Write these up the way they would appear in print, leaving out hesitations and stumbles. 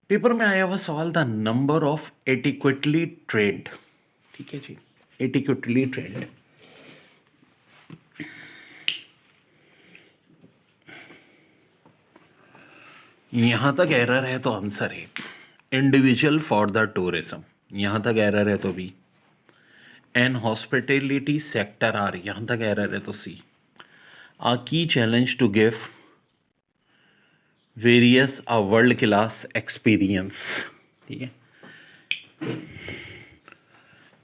Paper में आया हुआ सवाल था नंबर ऑफ एडिक्वेटली ट्रेंड। ठीक है जी, एडिक्वेटली ट्रेंड। यहां तक एरर है तो आंसर है इंडिविजुअल फॉर द टूरिज्म। यहां तक एरर है तो B. An hospitality sector are, यहां तक एरर है तो C. A key challenge to give various a world class experience. ठीक है,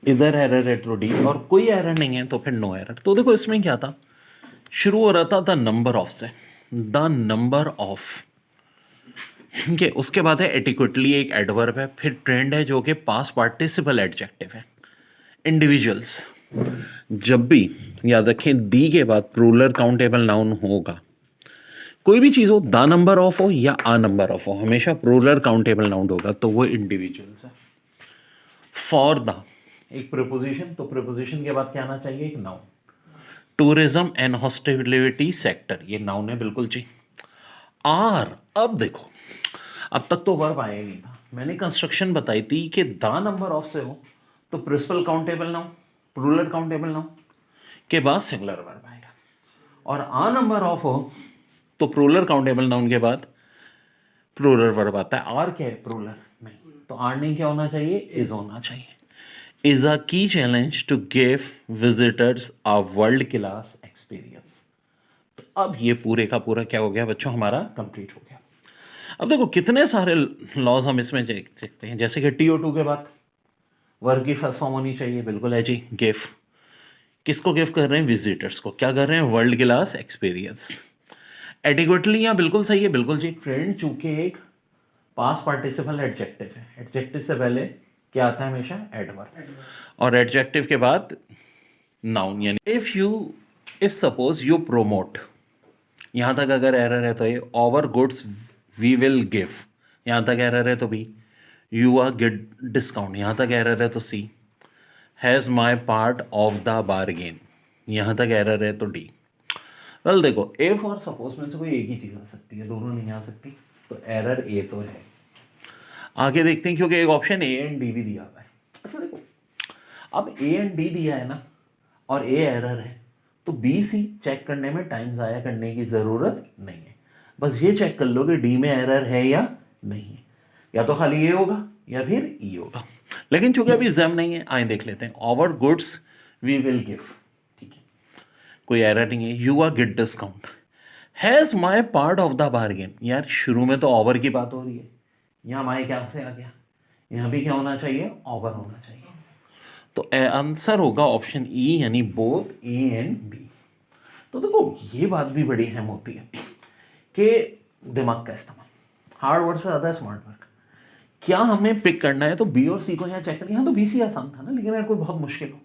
इधर एरर है तो डी, और कोई एरर नहीं है तो फिर नो एरर। तो देखो इसमें क्या था, शुरू हो रहा था द नंबर ऑफ से, द नंबर ऑफ। ठीक है, उसके बाद है एडिक्वेटली, एक एडवर्ब है, फिर ट्रेंड है जो कि पास पार्टिसिपल एडजेक्टिव है। इंडिविजुअल्स, जब भी याद रखें दी के बाद प्लूरल काउंटेबल नाउन होगा, कोई भी चीज हो, द नंबर ऑफ हो या आ नंबर ऑफ हो, हमेशा प्लूरल काउंटेबल नाउन होगा, तो वो इंडिविजुअल्स है। फॉर द एक प्रीपोजिशन, तो प्रीपोजिशन के बाद क्या आना चाहिए, एक noun. Tourism and hospitality sector, ये नाउन है बिल्कुल जी। आर, अब देखो, अब तक तो वर्ब आया ही नहीं था। मैंने कंस्ट्रक्शन बताई थी कि द नंबर ऑफ से हो तो principal countable noun, plural countable noun के बाद सिंगुलर वर्ब आएगा, और आ नंबर ऑफ हो तो प्लूरल काउंटेबल नाउन के बाद प्लूरल वर्ब आता है। आर क्या है, प्लूरल नहीं, तो आर नहीं क्या होना चाहिए, इज होना चाहिए। Is a key challenge to give visitors a world class experience. तो अब ये पूरे का पूरा क्या हो गया बच्चों, हमारा कंप्लीट हो गया। अब देखो कितने सारे लॉज हम इसमें देख सकते हैं, जैसे कि TO2 के बाद वर्ब की फर्स्ट फॉर्म होनी चाहिए, बिल्कुल है जी, गिव। किसको गिव कर रहे हैं, विजिटर्स को। क्या कर रहे हैं, वर्ल्ड क्लास एक्सपीरियंस। एडिक्वेटली यहाँ बिल्कुल सही है, बिल्कुल जी। ट्रेंड चूंकि एक पास पार्टिसिपल एडजेक्टिव है, एडजेक्टिव से पहले क्या आता है, हमेशा एडवर्ब, और एडजेक्टिव के बाद नाउन। यानी इफ सपोज यू प्रोमोट, यहां तक अगर एरर है तो ये over goods we will give, यहां तक एरर है तो B. You are get discount, यहां तक एरर है तो C. Has my part of the bargain, यहां तक एरर है तो डी। वेल देखो, इफ और सपोज में से कोई एक ही चीज आ सकती है, दोनों नहीं आ सकती, तो एरर ए तो है। आगे देखते हैं, क्योंकि एक ऑप्शन ए एंड डी भी दिया हुआ है। अच्छा देखो, अब ए एंड डी दिया है ना, और ए एरर है, तो बी सी चेक करने में टाइम ज़ाया करने की ज़रूरत नहीं है। बस ये चेक कर लो कि डी में एरर है या नहीं है, या तो खाली ए होगा या फिर ई होगा। लेकिन चूंकि अभी जम नहीं है, आए देख लेते हैं। Over goods we will give, ठीक है, कोई एरर नहीं है। You are get discount, has my part of the bargain. यार शुरू में तो ओवर की बात हो रही है, यहाँ माई क्या से आ गया, यहाँ भी क्या होना चाहिए, ओवर होना चाहिए। तो आंसर होगा ऑप्शन ई, यानी बोथ ए एंड बी। तो देखो ये बात भी बड़ी अहम होती है कि दिमाग का इस्तेमाल, हार्ड वर्क से ज़्यादा स्मार्ट वर्क। क्या हमें पिक करना है तो बी और सी को यहाँ चेक करना। यहाँ तो बी सी आसान था ना, लेकिन अगर कोई बहुत मुश्किल हो,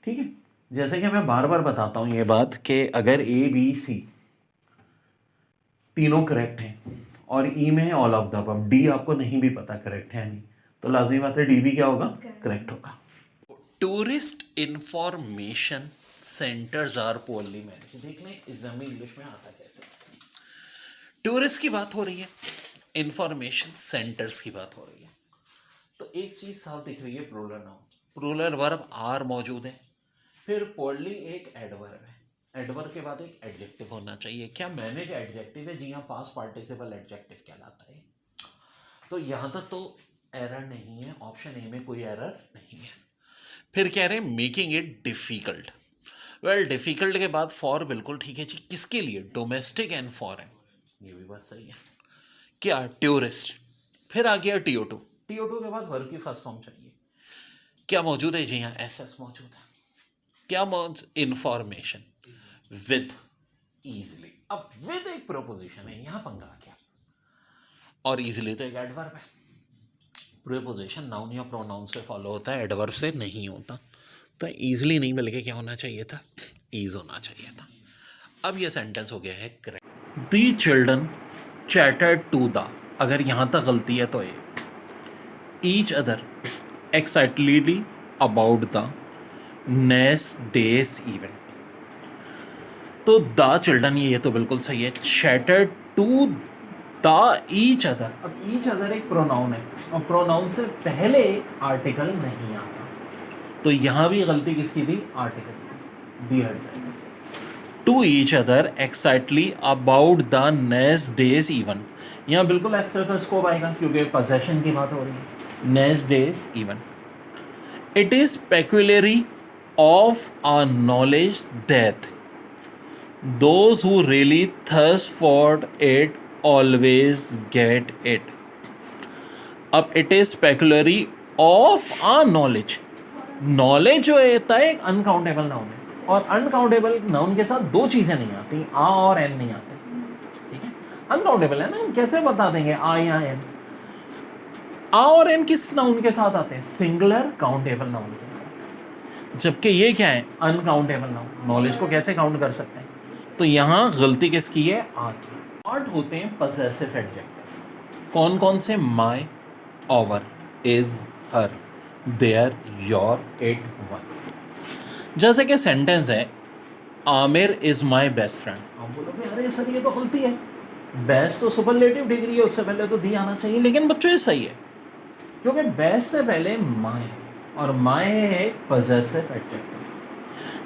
ठीक है, जैसे कि मैं बार बार बताता हूँ ये बात कि अगर ए बी सी तीनों करेक्ट हैं और ई में है all of the above, D आपको नहीं भी पता करेक्ट है नहीं, तो लाजमी बात है डी भी क्या होगा, करेक्ट होगा। Tourist information centres are poorly manage. देख लें एग्जाम में इंग्लिश में आता कैसे। टूरिस्ट की बात हो रही है, इंफॉर्मेशन सेंटर्स की बात हो रही है, तो एक चीज साफ दिख रही है, plural noun, plural verb are मौजूद है, फिर पोअरली एक एडवर्ब है, एडवर्ब के बाद एक एडजेक्टिव होना चाहिए। क्या मैनेज एडजेक्टिव है, जी हाँ, पास पार्टिसिपल एडजेक्टिव कहलाता है। तो यहां तक तो एरर नहीं है, ऑप्शन ए में कोई एरर नहीं है। फिर कह रहे हैं making it difficult. Well difficult के बाद फॉर बिल्कुल ठीक है जी, किसके लिए, डोमेस्टिक एंड फॉरेन, ये भी बात सही है। क्या, टूरिस्ट। फिर आ गया TO2, TO2 के बाद वर्ब की फर्स्ट फॉर्म चाहिए। क्या मौजूद है जी, यहाँ SS मौजूद है। क्या मौजूद, इंफॉर्मेशन विद इजली। अब विद एक प्रोपोजिशन है, यहां पंगा आ गया, और इजली तो एक एडवर्ब है। प्रीपोजिशन नाउन या प्रोनाउन से फॉलो होता है, एडवर्ब से नहीं होता। तो ईजिली नहीं बल्कि क्या होना चाहिए था, ईज होना चाहिए था। अब ये सेंटेंस हो गया है correct. The children chattered to the, अगर यहां तक गलती है तो ये each other excitedly about the next days event. तो द चिल्ड्रन, ये तो बिल्कुल सही है। Chattered to the each other, अब ईच अदर एक प्रोनाउन है और प्रोनाउन से पहले आर्टिकल नहीं आता, तो यहां भी गलती किसकी थी, आर्टिकल दी हट जाएगा। To each other excitedly about the next days even, यहाँ बिल्कुल एस्टेथोस्कोप आएगा क्योंकि पोजेशन की बात हो रही है, next days even. It is peculiarly of a knowledge that those who really thirst for it always get it. अब it is peculiarly of a knowledge, knowledge जो होता है एक अनकाउंटेबल नाउन है और अनकाउंटेबल नाउन के साथ दो चीज़ें नहीं आती, आ और एन नहीं आते, ठीक है। अनकाउंटेबल है ना, कैसे बता देंगे आ या एन। आ और एन किस नाउन के साथ आते हैं, सिंगुलर काउंटेबल नाउन के साथ, जबकि ये क्या है, अनकाउंटेबल नाउन, नॉलेज को कैसे काउंट कर सकते हैं। तो यहाँ गलती किसकी है, आ की। पार्ट होते हैं पजेसिव एडजेक्टिव, कौन कौन से, my, over, his, her, their, your, its, one's. जैसे कि सेंटेंस है, Aamir is my best friend, आप बोलोगे अरे सर ये तो गलती है, बेस्ट तो सुपरलेटिव डिग्री है, उससे पहले तो दी आना चाहिए, लेकिन बच्चों ये सही है क्योंकि बेस्ट से पहले माई है और माई है एक पजेसिव एडजेक्टिव।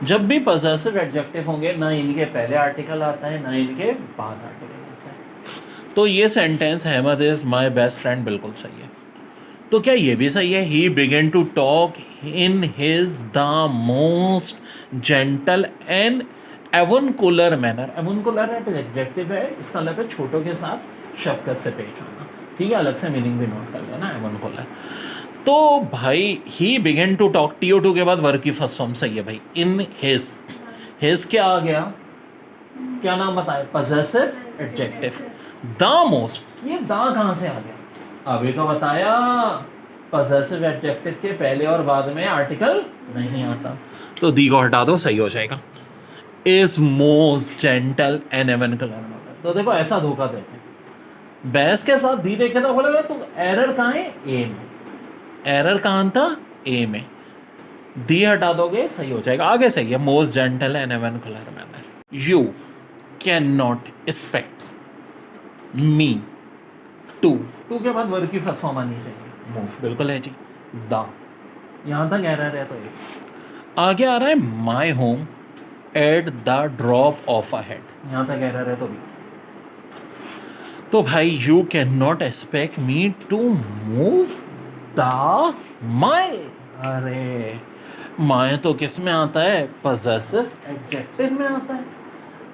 जब भी पजेसिव एडजेक्टिव होंगे ना इनके पहले आर्टिकल आता है ना इनके बाद आर्टिकल आता है। तो ये sentence Ahmad is my best friend बिल्कुल सही है। तो क्या ये भी सही है, he began to talk in his the most gentle and avuncular manner. Avuncular adjective है, इसका मतलब है छोटों के साथ शफकत से पेश आना, ठीक है, अलग से मीनिंग भी नोट कर लेना एवनकुलर। तो भाई ही बिगेन टू टॉक, TO2 के बाद वर्ब की फर्स्ट फॉर्म सही है भाई, इन हिज, हिज क्या आ गया, क्या नाम बताए, पजेसिव एडजेक्टिव। द मोस्ट, ये द कहाँ से आ गया, अभी तो बताया पजेसिव एडजेक्टिव के पहले और बाद में आर्टिकल नहीं आता, तो दी को हटा दो, सही हो जाएगा। Is most gentle and avuncular. तो देखो ऐसा धोखा देते हैं, बेस्ट के साथ दी देखे तो बोलेगा तुम एरर कहाँ है, ए में, एरर कहाँ था, ए में, दी हटा दोगे सही हो जाएगा। आगे सही है, most gentle and avuncular manner. You can not expect me to, to के बाद वर्ब की फर्स्ट फॉर्म आनी चाहिए, मूव, बिल्कुल है जी। द, यहाँ तक एरर है तो ये आगे आ रहा है, my home at the drop of a head, यहाँ तक एरर है तो भी। तो भाई you can not expect me to move the my, अरे माई तो किस में आता है, पजेसिव एडजेक्टिव में आता है।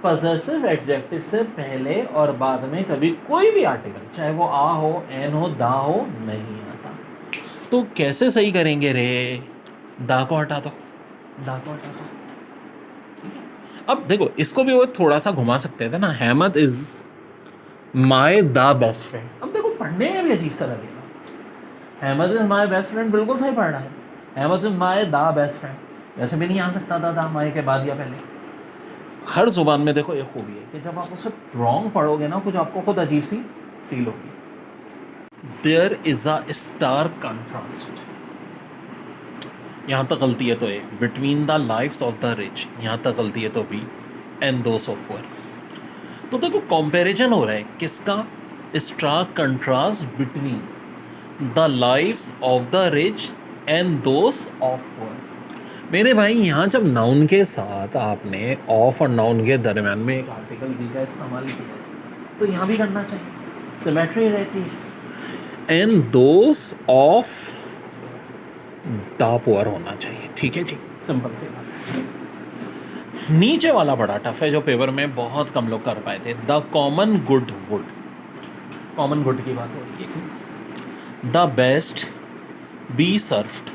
पजेसिव एडजेक्टिव से पहले और बाद में कभी कोई भी आर्टिकल, चाहे वो आ हो, एन हो, दा हो, नहीं आता। तो कैसे सही करेंगे रे, दा को हटा दो, दा को हटा दो, ठीक है। अब देखो इसको भी वो थोड़ा सा घुमा सकते थे ना, Ahmed is my the best friend. अब देखो पढ़ने में भी अजीब सा लगेगा, Ahmed is my best friend बिल्कुल सही पढ़ रहा है, Ahmed is my the best friend, वैसे भी नहीं आ सकता था माई के बाद या पहले। हर जुबान में देखो एक खूबी है कि जब आप उसे रॉन्ग पढ़ोगे ना, कुछ आपको खुद अजीब सी फील होगी। There is a stark contrast, यहाँ तक गलती है तो A, between the lifes of the rich, यहाँ तक गलती है तो B, and those of poor. तो देखो कंपैरिजन हो रहा है किसका, stark contrast between the lifes of the rich and those of poor. मेरे भाई यहाँ जब नाउन के साथ आपने ऑफ और नाउन के दरम्यान में एक आर्टिकल दी का इस्तेमाल किया तो यहाँ भी करना चाहिए, सिमेट्री रहती है। And those of the poor होना चाहिए, ठीक है जी, सिंपल सी बात है। नीचे वाला बड़ा टफ है जो पेपर में बहुत कम लोग कर पाए थे, the common good would, common good की बात हो रही है। The best be served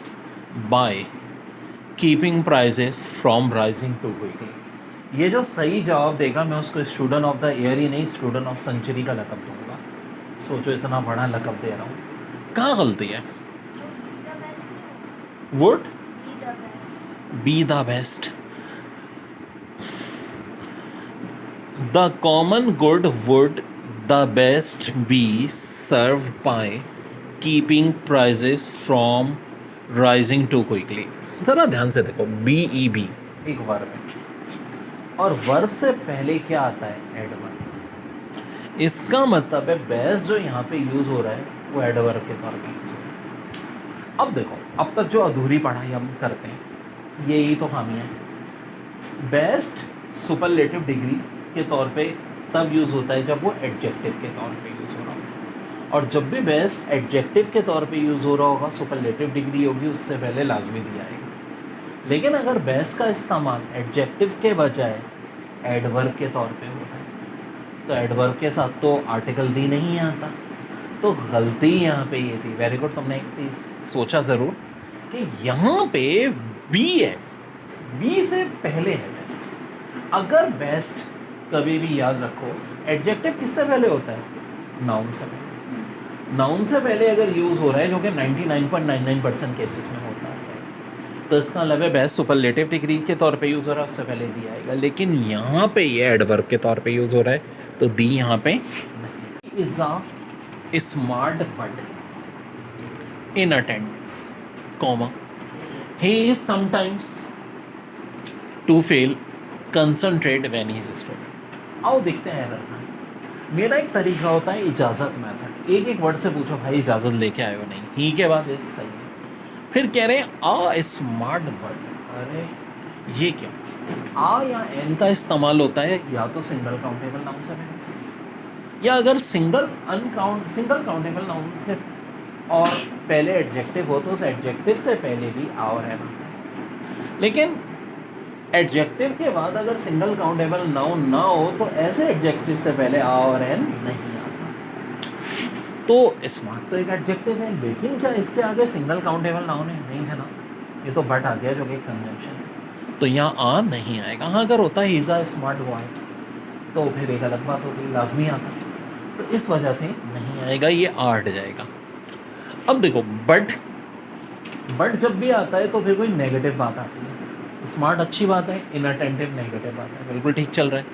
by keeping prices from rising to quickly. ये जो सही जवाब देगा मैं उसको स्टूडेंट ऑफ द ईयर ही नहीं, स्टूडेंट ऑफ सेंचुरी का लकब दूंगा। सोचो इतना बड़ा लकब दे रहा हूँ, कहाँ गलती है। Would be the best, the common good would the best be serve by keeping prices from rising to quickly. ज़रा ध्यान से देखो, BEB एक वर्ब है और वर्ब से पहले क्या आता है, एडवर्ब। इसका मतलब है बेस्ट जो यहाँ पे यूज़ हो रहा है वो एडवर्ब के तौर पे यूज़ हो रहा है। अब देखो, अब तक जो अधूरी पढ़ाई हम करते हैं यही तो खामियाँ हैं। बेस्ट सुपरलेटिव डिग्री के तौर पे तब यूज़ होता है जब वो एडजेक्टिव के तौर पे यूज़ हो रहा हो, और जब भी बेस्ट एडजेक्टिव के तौर पे यूज़ हो रहा होगा सुपरलेटिव डिग्री होगी उससे पहले लाजमी दिया आएगा। लेकिन अगर बेस्ट का इस्तेमाल एडजेक्टिव के बजाय एडवर्ब के तौर पे होता है तो एडवर्ब के साथ तो आर्टिकल दी नहीं आता, तो गलती यहाँ पे ये थी। वेरी गुड, तुमने एक चीज़ सोचा ज़रूर कि यहाँ पे बी है, बी से पहले है बेस्ट। अगर बेस्ट कभी भी याद रखो एडजेक्टिव किससे पहले होता है, नाउन से पहले। नाउन से पहले अगर यूज़ हो रहा है जो कि 99.99% केसेस में होता है तो इसका मतलब है बेस्ट सुपरलेटिव डिग्री के तौर पे यूज़ हो रहा है उससे पहले दी आएगा। लेकिन यहाँ पे ये एडवर्ब के तौर पे यूज़ हो रहा है तो दी यहाँ पे नहीं। Is a smart but inattentive comma he is sometimes to fail concentrate when he is studying. आओ देखते हैं एरर का। मेरा एक तरीका होता है इजाज़त मेथड, एक एक वर्ड से पूछो भाई इजाज़त लेके आए हो नहीं, ही के बाद इस सही है। फिर कह रहे हैं आ स्मार्ट बट, अरे ये क्या, आ या एन का इस्तेमाल होता है या तो सिंगल काउंटेबल नाउन से पहले, या अगर सिंगल काउंटेबल नाउन से और पहले एडजेक्टिव हो तो उस एडजेक्टिव से पहले भी आ और एन आता है। लेकिन एडजेक्टिव के बाद अगर सिंगल काउंटेबल नाउन ना हो तो ऐसे एडजेक्टिव से पहले आ और एन नहीं आता। तो स्मार्ट तो एक एडजेक्टिव है, लेकिन क्या इसके आगे सिंगल काउंटेबल नाउन है, नहीं है ना, ये तो बट आ गया जो कि कंजंक्शन है, तो यहाँ आ नहीं आएगा। हाँ अगर होता है इज अ स्मार्ट बॉय तो फिर एक अलग बात होती, लाजमी आता, तो इस वजह से नहीं आएगा, ये आ हट जाएगा। अब देखो बट जब भी आता है तो फिर कोई नेगेटिव बात आती है। स्मार्ट अच्छी बात है, इनअटेंटिव नेगेटिव बात है, बिल्कुल ठीक चल रहा है।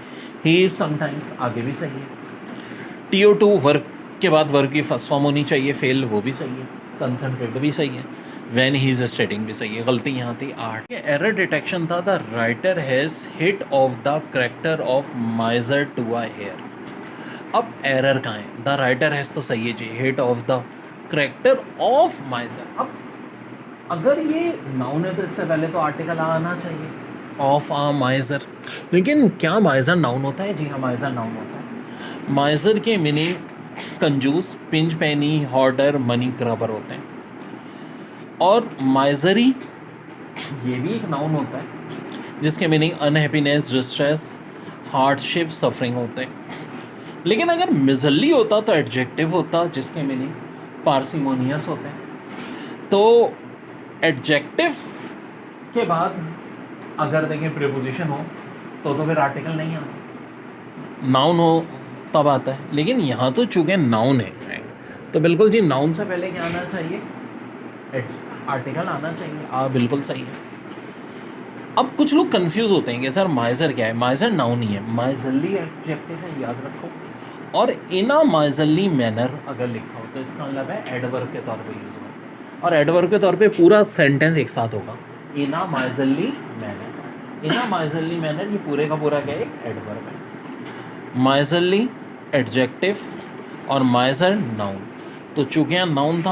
ही इज समटाइम्स आगे भी सही है। TO2 वर्क के बाद वर्क की फर्स्ट फॉर्म होनी चाहिए, फेल वो भी सही है, कंसंट्रेट भी सही है, व्हेन ही इज स्टडिंग भी सही है। गलती यहाँ थी 8। एरर डिटेक्शन था the writer has hit off the character of miser to a hair. अब एरर कहाँ है, द राइटर हैज़ तो सही है जी, hit off the character of miser. अब अगर ये नाउन है तो इससे पहले तो आर्टिकल आना चाहिए, ऑफ आ माइजर। लेकिन क्या माइजर नाउन होता है? जी हाँ, माइजर नाउन होता है। माइजर के मीनिंग कंजूस, पिंच पैनी, हॉर्डर, मनी ग्रबर होते हैं। और माइजरी ये भी एक नाउन होता है जिसके meaning unhappiness, distress, hardship, suffering होते हैं। लेकिन अगर मिजरली होता तो एडजेक्टिव होता जिसके मीनिंग पार्सिमोनियस होते हैं। तो एडजेक्टिव के बाद अगर देखें प्रीपोजिशन हो तो फिर आर्टिकल नहीं आता, नाउन हो तब आता है। लेकिन यहाँ तो चूँकि नाउन है तो बिल्कुल जी नाउन से पहले क्या आना चाहिए, आर्टिकल आना चाहिए। बिल्कुल सही है। अब कुछ लोग कंफ्यूज होते हैं कि सर माइजर क्या है, माइजर नाउन ही है, माइजरली एडजेक्टिव है, याद रखो। और इन अ माइजरली मैनर अगर लिखा हो तो इसका मतलब है एडवर्ब के तौर पे यूज होगा, और एडवर्ब के तौर पे पूरा सेंटेंस एक साथ होगा, इन अ माइजरली मैनर। इन अ माइजरली मैनर ये पूरे का पूरा क्या है, एडवर्ब है। माइजरली एडजेक्टिव और माइजर नाउन, तो चूँकि नाउन था